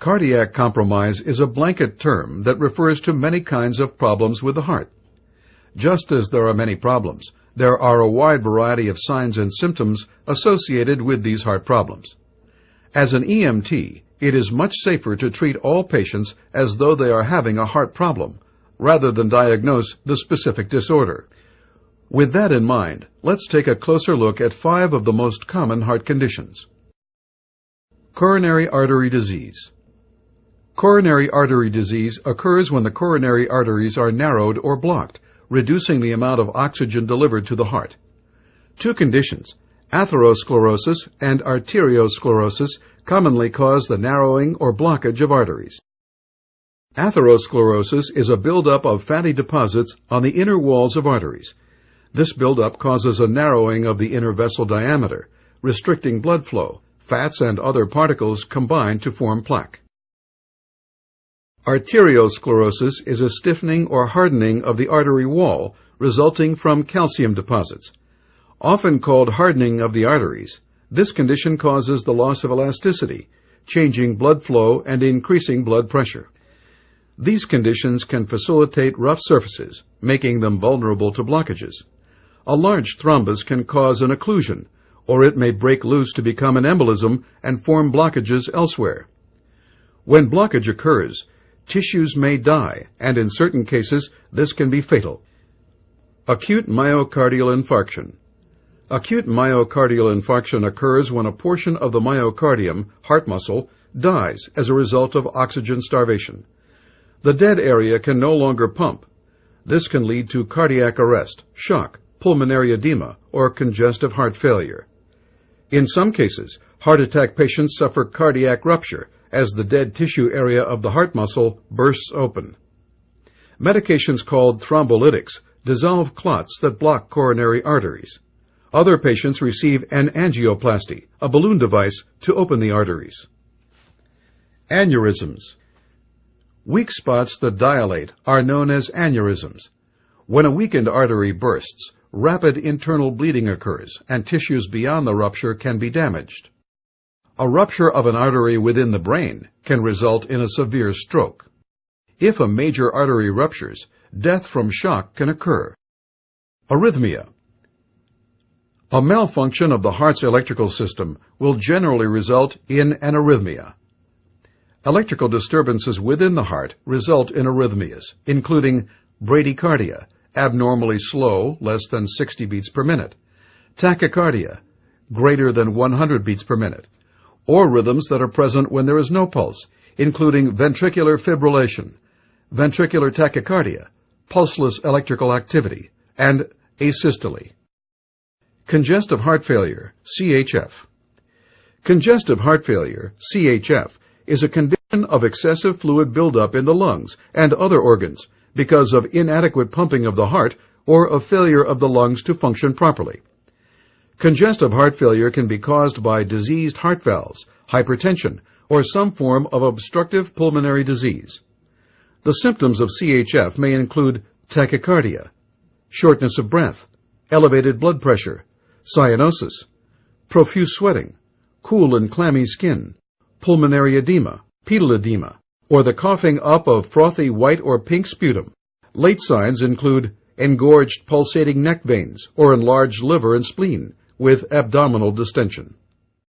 Cardiac compromise is a blanket term that refers to many kinds of problems with the heart. Just as there are many problems, there are a wide variety of signs and symptoms associated with these heart problems. As an EMT, it is much safer to treat all patients as though they are having a heart problem, rather than diagnose the specific disorder. With that in mind, let's take a closer look at 5 of the most common heart conditions. Coronary artery disease. Coronary artery disease occurs when the coronary arteries are narrowed or blocked, reducing the amount of oxygen delivered to the heart. 2 conditions, atherosclerosis and arteriosclerosis, commonly cause the narrowing or blockage of arteries. Atherosclerosis is a buildup of fatty deposits on the inner walls of arteries. This buildup causes a narrowing of the inner vessel diameter, restricting blood flow. Fats and other particles combine to form plaque. Arteriosclerosis is a stiffening or hardening of the artery wall resulting from calcium deposits. Often called hardening of the arteries, this condition causes the loss of elasticity, changing blood flow and increasing blood pressure. These conditions can facilitate rough surfaces, making them vulnerable to blockages. A large thrombus can cause an occlusion, or it may break loose to become an embolism and form blockages elsewhere. When blockage occurs, tissues may die, and in certain cases, this can be fatal. Acute myocardial infarction. Acute myocardial infarction occurs when a portion of the myocardium, heart muscle, dies as a result of oxygen starvation. The dead area can no longer pump. This can lead to cardiac arrest, shock, pulmonary edema, or congestive heart failure. In some cases, heart attack patients suffer cardiac rupture as the dead tissue area of the heart muscle bursts open. Medications called thrombolytics dissolve clots that block coronary arteries. Other patients receive an angioplasty, a balloon device to open the arteries. Aneurysms. Weak spots that dilate are known as aneurysms. When a weakened artery bursts, rapid internal bleeding occurs, and tissues beyond the rupture can be damaged. A rupture of an artery within the brain can result in a severe stroke. If a major artery ruptures, death from shock can occur. Arrhythmia. A malfunction of the heart's electrical system will generally result in an arrhythmia. Electrical disturbances within the heart result in arrhythmias, including bradycardia, abnormally slow, less than 60 beats per minute, tachycardia, greater than 100 beats per minute, or rhythms that are present when there is no pulse, including ventricular fibrillation, ventricular tachycardia, pulseless electrical activity, and asystole. Congestive heart failure, CHF. Congestive heart failure, CHF, is a condition of excessive fluid buildup in the lungs and other organs because of inadequate pumping of the heart or of failure of the lungs to function properly. Congestive heart failure can be caused by diseased heart valves, hypertension, or some form of obstructive pulmonary disease. The symptoms of CHF may include tachycardia, shortness of breath, elevated blood pressure, cyanosis, profuse sweating, cool and clammy skin, pulmonary edema, pedal edema, or the coughing up of frothy white or pink sputum. Late signs include engorged pulsating neck veins or enlarged liver and spleen with abdominal distention.